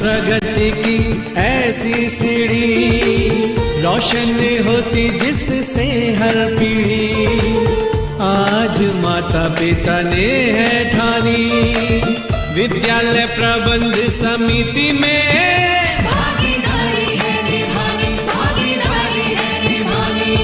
प्रगति की ऐसी सीढ़ी, रोशन होती जिससे हर पीढ़ी। आज माता पिता ने है ठानी, विद्यालय प्रबंध समिति में भागीदारी है निभानी, भागीदारी है निभानी।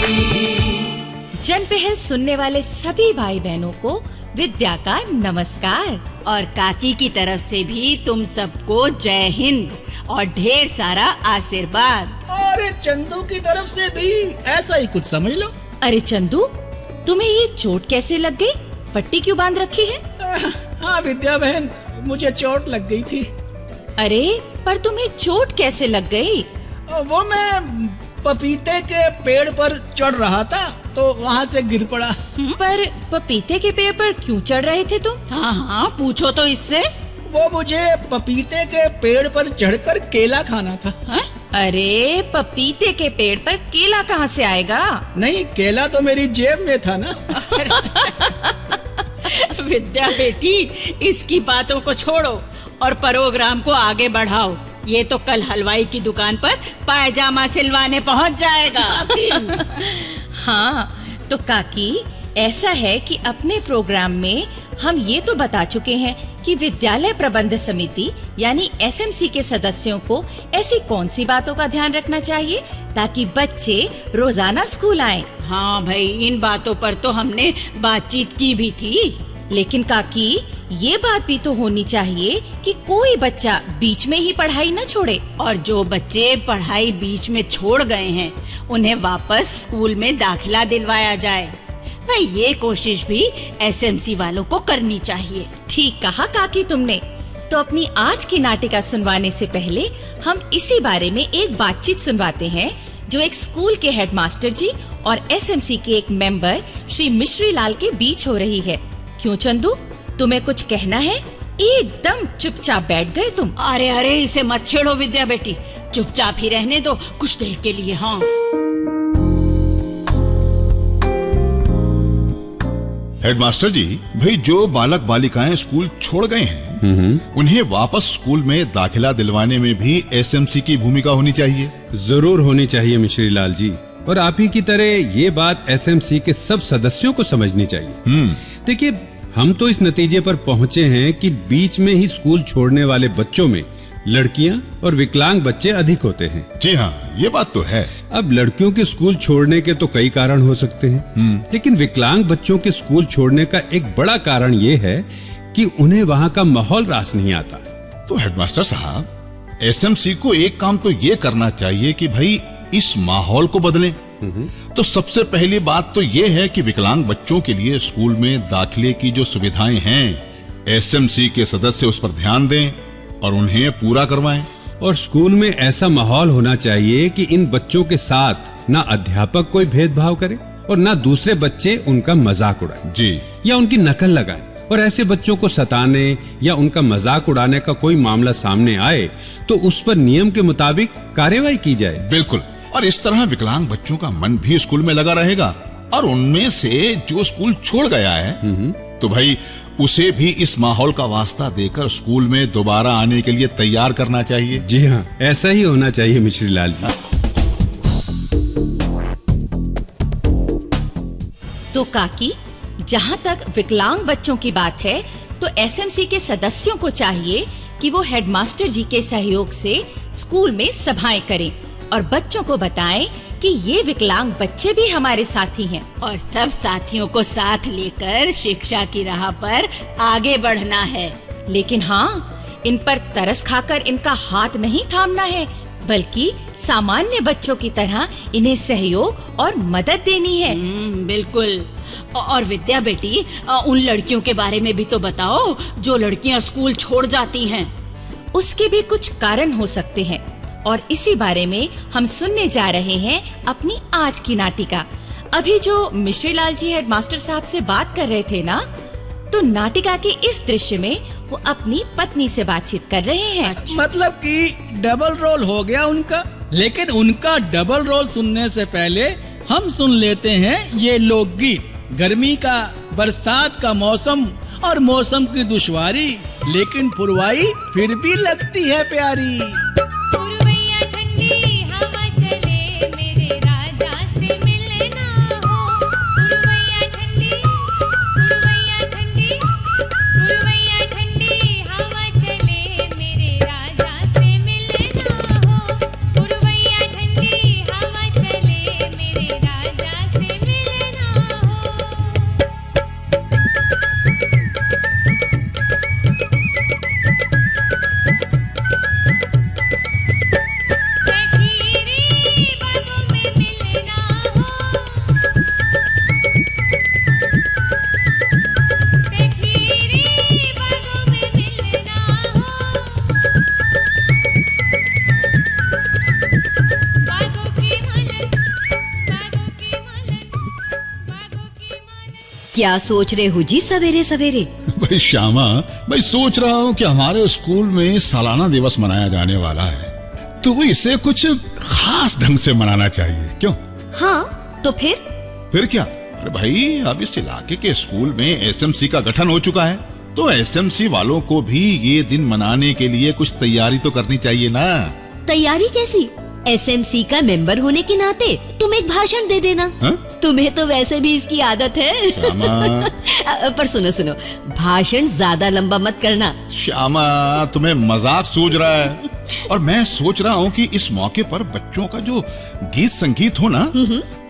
जनपहल सुनने वाले सभी भाई बहनों को विद्या का नमस्कार, और काकी की तरफ से भी तुम सबको जय हिंद और ढेर सारा आशीर्वाद। और चंदू की तरफ से भी ऐसा ही कुछ समझ लो। अरे चंदू, तुम्हें ये चोट कैसे लग गई? पट्टी क्यों बांध रखी है? हाँ विद्या बहन, मुझे चोट लग गई थी। अरे पर तुम्हें चोट कैसे लग गई? वो मैं पपीते के पेड़ पर चढ़ रहा था तो वहाँ से गिर पड़ा। पर पपीते के पेड़ पर क्यों चढ़ रहे थे तुम? हाँ, पूछो तो इससे। वो मुझे पपीते के पेड़ पर चढ़कर केला खाना था। हा? अरे पपीते के पेड़ पर केला कहाँ से आएगा? नहीं, केला तो मेरी जेब में था ना। विद्या बेटी, इसकी बातों को छोड़ो और प्रोग्राम को आगे बढ़ाओ। ये तो कल हलवाई की दुकान पर पायजामा सिलवाने पहुंच जाएगा। हाँ तो काकी, ऐसा है कि अपने प्रोग्राम में हम ये तो बता चुके हैं कि विद्यालय प्रबंध समिति यानी एसएमसी के सदस्यों को ऐसी कौन सी बातों का ध्यान रखना चाहिए ताकि बच्चे रोजाना स्कूल आएं। हाँ भाई, इन बातों पर तो हमने बातचीत की भी थी। लेकिन काकी, ये बात भी तो होनी चाहिए कि कोई बच्चा बीच में ही पढ़ाई न छोड़े, और जो बच्चे पढ़ाई बीच में छोड़ गए हैं उन्हें वापस स्कूल में दाखिला दिलवाया जाए। भाई, ये कोशिश भी एसएमसी वालों को करनी चाहिए। ठीक कहा काकी तुमने। तो अपनी आज की नाटिका सुनवाने से पहले हम इसी बारे में एक बातचीत सुनवाते हैं जो एक स्कूल के हेडमास्टर जी और एसएमसी के एक मेंबर श्री मिश्री लाल के बीच हो रही है। क्यों चंदू, तुम्हें कुछ कहना है? एकदम चुपचाप बैठ गए तुम। अरे इसे मत छेड़ो विद्या बेटी, चुपचाप ही रहने दो कुछ देर के लिए। हाँ हेडमास्टर जी, भाई जो बालक बालिकाएं स्कूल छोड़ गए हैं उन्हें वापस स्कूल में दाखिला दिलवाने में भी एसएमसी की भूमिका होनी चाहिए। जरूर होनी चाहिए मिश्री लाल जी, और आप ही की तरह ये बात एसएमसी के सब सदस्यों को समझनी चाहिए। देखिए, हम तो इस नतीजे पर पहुंचे हैं कि बीच में ही स्कूल छोड़ने वाले बच्चों में लड़कियां और विकलांग बच्चे अधिक होते हैं। जी हाँ, ये बात तो है। अब लड़कियों के स्कूल छोड़ने के तो कई कारण हो सकते हैं, लेकिन विकलांग बच्चों के स्कूल छोड़ने का एक बड़ा कारण ये है कि उन्हें वहाँ का माहौल रास नहीं आता। तो हेडमास्टर साहब, एसएमसी को एक काम तो ये करना चाहिए कि भाई इस माहौल को बदलें। तो सबसे पहली बात तो ये है कि विकलांग बच्चों के लिए स्कूल में दाखिले की जो सुविधाएं हैं, एसएमसी के सदस्य उस पर ध्यान दें और उन्हें पूरा करवाएं। और स्कूल में ऐसा माहौल होना चाहिए कि इन बच्चों के साथ ना अध्यापक कोई भेदभाव करे और ना दूसरे बच्चे उनका मजाक उड़ाएं जी, या उनकी नकल लगाएं। और ऐसे बच्चों को सताने या उनका मजाक उड़ाने का कोई मामला सामने आए तो उस पर नियम के मुताबिक कार्रवाई की जाए। बिल्कुल। और इस तरह विकलांग बच्चों का मन भी स्कूल में लगा रहेगा, और उनमें से जो स्कूल छोड़ गया है तो भाई उसे भी इस माहौल का वास्ता देकर स्कूल में दोबारा आने के लिए तैयार करना चाहिए। जी हाँ, ऐसा ही होना चाहिए मिश्री लाल जी। तो काकी, जहाँ तक विकलांग बच्चों की बात है तो एसएमसी के सदस्यों को चाहिए कि वो हेडमास्टर जी के सहयोग से स्कूल में सभाएं करें और बच्चों को बताएं कि ये विकलांग बच्चे भी हमारे साथी हैं, और सब साथियों को साथ लेकर शिक्षा की राह पर आगे बढ़ना है। लेकिन हाँ, इन पर तरस खाकर इनका हाथ नहीं थामना है, बल्कि सामान्य बच्चों की तरह इन्हें सहयोग और मदद देनी है। बिल्कुल। और विद्या बेटी, उन लड़कियों के बारे में भी तो बताओ जो लड़कियां स्कूल छोड़ जाती हैं। उसके भी कुछ कारण हो सकते हैं और इसी बारे में हम सुनने जा रहे हैं अपनी आज की नाटिका। अभी जो मिश्री लाल जी हेडमास्टर साहब से बात कर रहे थे ना, तो नाटिका के इस दृश्य में वो अपनी पत्नी से बातचीत कर रहे हैं। मतलब कि डबल रोल हो गया उनका। लेकिन उनका डबल रोल सुनने से पहले हम सुन लेते हैं ये लोकगीत। गर्मी का, बरसात का मौसम और मौसम की दुश्वारी, लेकिन पुरवाई फिर भी लगती है प्यारी। पुरवैया ठंडी हवा चले, मेरे राजा से मिलना हो। पुरवैया ठंडी, पुरवैया ठंडी, पुरवैया ठंडी हवा चले, मेरे राजा से मिलना हो। पुरवैया ठंडी हवा चले, मेरे राजा से मिलना हो। सखीरी बागों में मिलना हो। सखीरी बागों में मिलना हो। बागों की मालन, बागों की मालन, बागों की मालन। क्या सोच रहे हो जी सवेरे सवेरे? भाई श्यामा, मैं सोच रहा हूँ कि हमारे स्कूल में सालाना दिवस मनाया जाने वाला है, तो इसे कुछ खास ढंग से मनाना चाहिए, क्यों? हाँ, तो फिर क्या? अरे भाई, अब इस इलाके के स्कूल में एसएमसी का गठन हो चुका है, तो एसएमसी वालों को भी ये दिन मनाने के लिए कुछ तैयारी तो करनी चाहिए ना। तैयारी कैसी? एसएमसी का मेंबर होने के नाते तुम एक भाषण दे देना। हा? तुम्हें तो वैसे भी इसकी आदत है। श्यामा, पर सुनो, भाषण ज्यादा लंबा मत करना। श्यामा, तुम्हें मजाक सूझ रहा है। और मैं सोच रहा हूँ कि इस मौके पर बच्चों का जो गीत संगीत हो ना,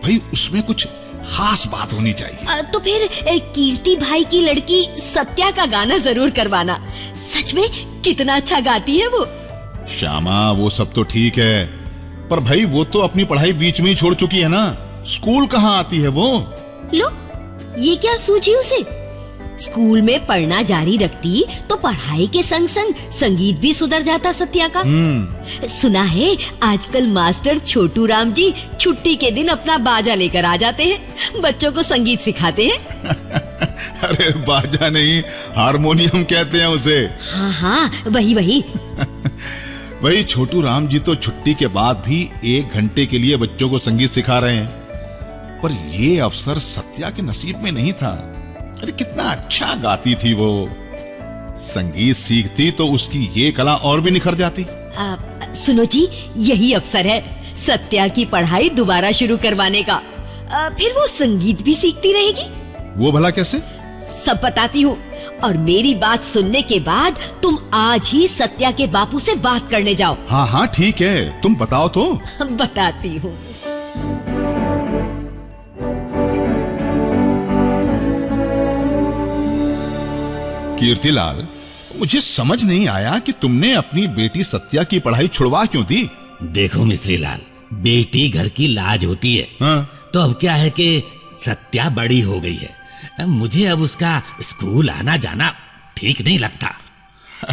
भाई उसमें कुछ खास बात होनी चाहिए। तो फिर कीर्ति भाई की लड़की सत्या का गाना जरूर करवाना। सच में कितना अच्छा गाती है वो। श्यामा, वो सब तो ठीक है, पर भाई वो तो अपनी पढ़ाई बीच में ही छोड़ चुकी है ना। स्कूल कहाँ आती है वो? लो, ये क्या सूझी उसे? स्कूल में पढ़ना जारी रखती तो पढ़ाई के संग संग संगीत भी सुधर जाता सत्या का। सुना है आजकल मास्टर छोटू राम जी छुट्टी के दिन अपना बाजा लेकर आ जाते हैं, बच्चों को संगीत सिखाते हैं। अरे बाजा नहीं, हारमोनियम कहते हैं उसे। हाँ, वही। भाई छोटू राम जी तो छुट्टी के बाद भी 1 घंटे के लिए बच्चों को संगीत सिखा रहे हैं, पर ये अवसर सत्या के नसीब में नहीं था। अरे कितना अच्छा गाती थी वो। संगीत सीखती तो उसकी ये कला और भी निखर जाती। सुनो जी, यही अवसर है सत्या की पढ़ाई दोबारा शुरू करवाने का। फिर वो संगीत भी सीखती रहेगी। वो भला कैसे? सब बताती हूँ, और मेरी बात सुनने के बाद तुम आज ही सत्या के बापू से बात करने जाओ। हाँ ठीक है, तुम बताओ तो। बताती हूँ। कीर्तिलाल, मुझे समझ नहीं आया कि तुमने अपनी बेटी सत्या की पढ़ाई छुड़वा क्यों दी? देखो मिस्री लाल, बेटी घर की लाज होती है। हाँ? तो अब क्या है कि सत्या बड़ी हो गई है, मुझे अब उसका स्कूल आना जाना ठीक नहीं लगता।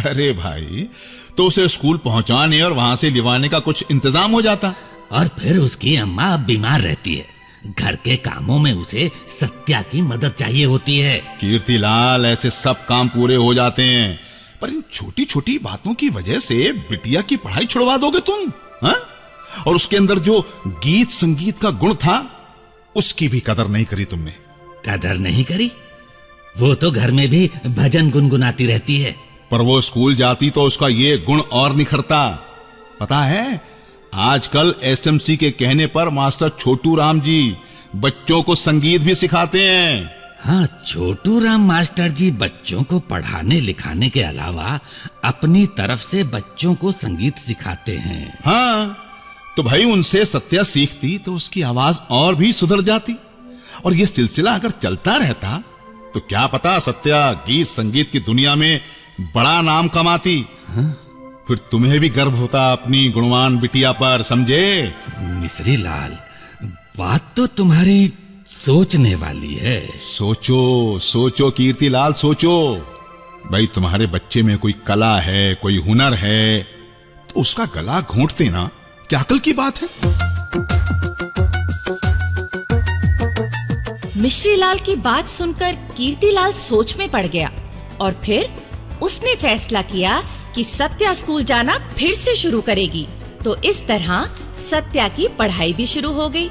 अरे भाई, तो उसे स्कूल पहुंचाने और वहां से लिवाने का कुछ इंतजाम हो जाता। और फिर उसकी अम्मा अब बीमार रहती है, घर के कामों में उसे सत्या की मदद चाहिए होती है। कीर्तिलाल, ऐसे सब काम पूरे हो जाते हैं, पर इन छोटी छोटी बातों की वजह से बिटिया की पढ़ाई छुड़वा दोगे तुम? हाँ? और उसके अंदर जो गीत संगीत का गुण था, उसकी भी कदर नहीं करी तुमने। कदर नहीं करी? वो तो घर में भी भजन गुनगुनाती रहती है। पर वो स्कूल जाती तो उसका ये गुण और निखरता। पता है, आजकल एसएमसी के कहने पर मास्टर छोटू राम जी बच्चों को संगीत भी सिखाते हैं। हाँ, छोटू राम मास्टर जी बच्चों को पढ़ाने लिखाने के अलावा अपनी तरफ से बच्चों को संगीत सिखाते हैं। हाँ, तो भाई उनसे सत्या सीखती तो उसकी आवाज और भी सुधर जाती, और ये सिलसिला अगर चलता रहता तो क्या पता सत्या गीत संगीत की दुनिया में बड़ा नाम कमाती। हाँ? फिर तुम्हें भी गर्व होता अपनी गुणवान बिटिया पर, समझे? मिस्री लाल, बात तो तुम्हारी सोचने वाली है। सोचो सोचो कीर्तिलाल, सोचो। भाई तुम्हारे बच्चे में कोई कला है, कोई हुनर है, तो उसका गला घोंटते ना, क्या अकल की बात है? मिश्रीलाल की बात सुनकर कीर्तिलाल सोच में पड़ गया, और फिर उसने फैसला किया कि सत्या स्कूल जाना फिर से शुरू करेगी। तो इस तरह सत्या की पढ़ाई भी शुरू हो गई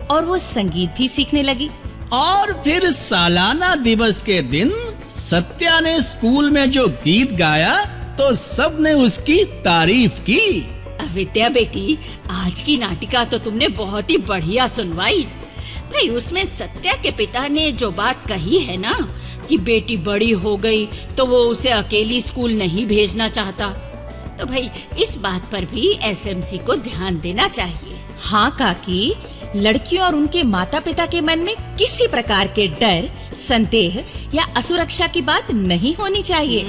और वो संगीत भी सीखने लगी। और फिर सालाना दिवस के दिन सत्या ने स्कूल में जो गीत गाया तो सबने उसकी तारीफ की। विद्या बेटी, आज की नाटिका तो तुमने बहुत ही बढ़िया सुनवाई। भाई, उसमें सत्या के पिता ने जो बात कही है ना कि बेटी बड़ी हो गई तो वो उसे अकेली स्कूल नहीं भेजना चाहता, तो भाई इस बात पर भी एसएमसी को ध्यान देना चाहिए। हाँ काकी, लड़कियों और उनके माता पिता के मन में किसी प्रकार के डर, संदेह या असुरक्षा की बात नहीं होनी चाहिए।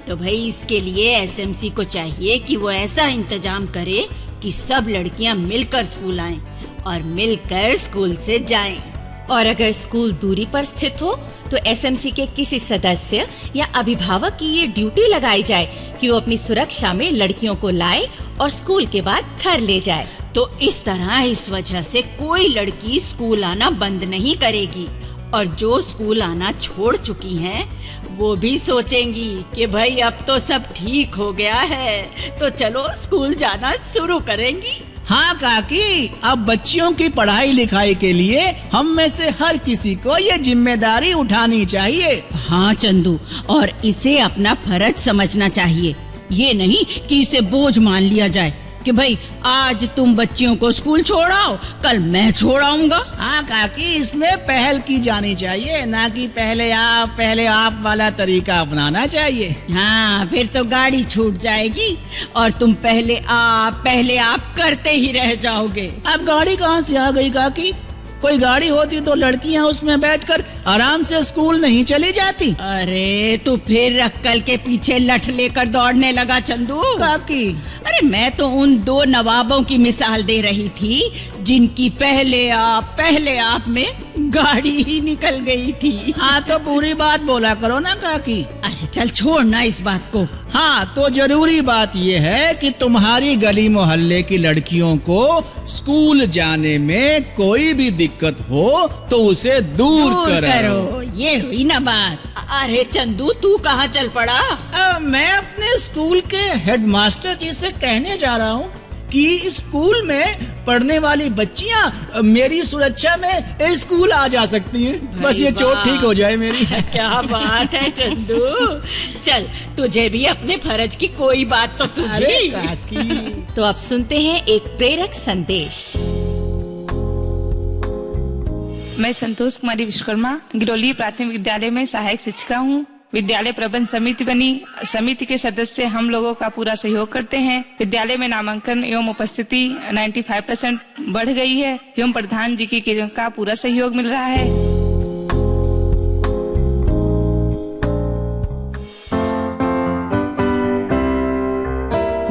तो भाई इसके लिए एसएमसी को चाहिए कि वो ऐसा इंतजाम करे कि सब लड़कियां मिलकर स्कूल आएं और मिलकर स्कूल से जाएं। और अगर स्कूल दूरी पर स्थित हो तो एसएमसी के किसी सदस्य या अभिभावक की ये ड्यूटी लगाई जाए कि वो अपनी सुरक्षा में लड़कियों को लाए और स्कूल के बाद घर ले जाए। तो इस तरह इस वजह से कोई लड़की स्कूल आना बंद नहीं करेगी, और जो स्कूल आना छोड़ चुकी हैं वो भी सोचेंगी कि भाई अब तो सब ठीक हो गया है, तो चलो स्कूल जाना शुरू करेंगी। हाँ काकी, अब बच्चियों की पढ़ाई लिखाई के लिए हम में से हर किसी को ये जिम्मेदारी उठानी चाहिए। हाँ चंदू, और इसे अपना फर्ज समझना चाहिए, ये नहीं कि इसे बोझ मान लिया जाए कि भाई आज तुम बच्चियों को स्कूल छोड़ाओ, कल मैं छोड़ाऊंगा। हाँ काकी, इसमें पहल की जानी चाहिए, ना कि पहले आप वाला तरीका अपनाना चाहिए। हाँ, फिर तो गाड़ी छूट जाएगी और तुम पहले आप करते ही रह जाओगे। अब गाड़ी कहाँ से आ गई काकी? कोई गाड़ी होती तो लड़कियाँ उसमें बैठकर आराम से स्कूल नहीं चली जाती। अरे तू फिर अक्कल के पीछे लठ लेकर दौड़ने लगा चंदू। काकी, अरे मैं तो उन दो नवाबों की मिसाल दे रही थी जिनकी पहले आप में गाड़ी ही निकल गई थी। हाँ तो पूरी बात बोला करो ना काकी। अरे चल छोड़ना इस बात को। हाँ तो जरूरी बात ये है कि तुम्हारी गली मोहल्ले की लड़कियों को स्कूल जाने में कोई भी दिक्कत हो तो उसे दूर करो। ये हुई ना बात। अरे चंदू, तू कहाँ चल पड़ा? मैं अपने स्कूल के हेडमास्टर जी से कहने जा रहा हूँ कि स्कूल में पढ़ने वाली बच्चियाँ मेरी सुरक्षा में स्कूल आ जा सकती हैं। बस ये चोट ठीक हो जाए मेरी। क्या बात है चंदू, चल तुझे भी अपने फर्ज की कोई बात तो सूझी। तो अब सुनते हैं एक प्रेरक संदेश। मैं संतोष कुमारी विश्वकर्मा गिरौली प्राथमिक विद्यालय में सहायक शिक्षिका हूँ। विद्यालय प्रबंध समिति बनी, समिति के सदस्य हम लोगों का पूरा सहयोग करते हैं। विद्यालय में नामांकन एवं उपस्थिति 95% बढ़ गई है एवं प्रधान जी का पूरा सहयोग मिल रहा है।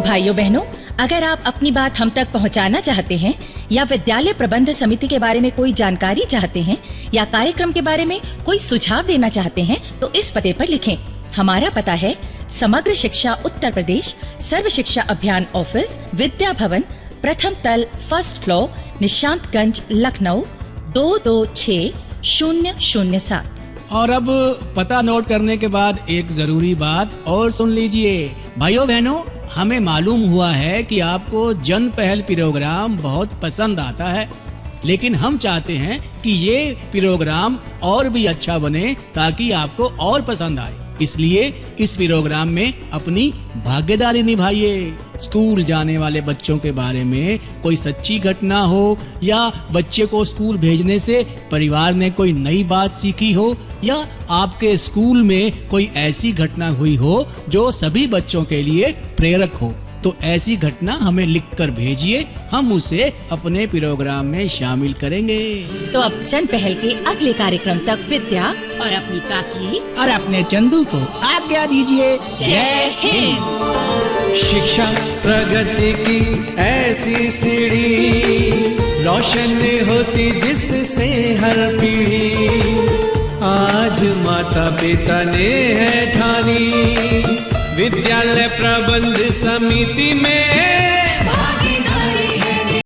भाइयों बहनों, अगर आप अपनी बात हम तक पहुंचाना चाहते हैं या विद्यालय प्रबंध समिति के बारे में कोई जानकारी चाहते हैं या कार्यक्रम के बारे में कोई सुझाव देना चाहते हैं तो इस पते पर लिखें। हमारा पता है समग्र शिक्षा उत्तर प्रदेश, सर्व शिक्षा अभियान ऑफिस, विद्या भवन, प्रथम तल, फर्स्ट फ्लोर, निशांतगंज, लखनऊ 226007। और अब पता नोट करने के बाद एक जरूरी बात और सुन लीजिए। भाइयों बहनों, हमें मालूम हुआ है कि आपको जन पहल प्रोग्राम बहुत पसंद आता है, लेकिन हम चाहते हैं कि ये प्रोग्राम और भी अच्छा बने ताकि आपको और पसंद आए। इसलिए इस प्रोग्राम में अपनी भागीदारी निभाइए। स्कूल जाने वाले बच्चों के बारे में कोई सच्ची घटना हो या बच्चे को स्कूल भेजने से परिवार ने कोई नई बात सीखी हो या आपके स्कूल में कोई ऐसी घटना हुई हो जो सभी बच्चों के लिए प्रेरक हो, तो ऐसी घटना हमें लिखकर भेजिए, हम उसे अपने प्रोग्राम में शामिल करेंगे। तो अब जन पहल के अगले कार्यक्रम तक विद्या और अपनी काकी और अपने चंदू को आज्ञा दीजिए। जय हिंद। शिक्षा प्रगति की ऐसी सीढ़ी, रोशन होती जिससे हर पीढ़ी। आज माता पिता ने है ठानी, विद्यालय प्रबंध समिति में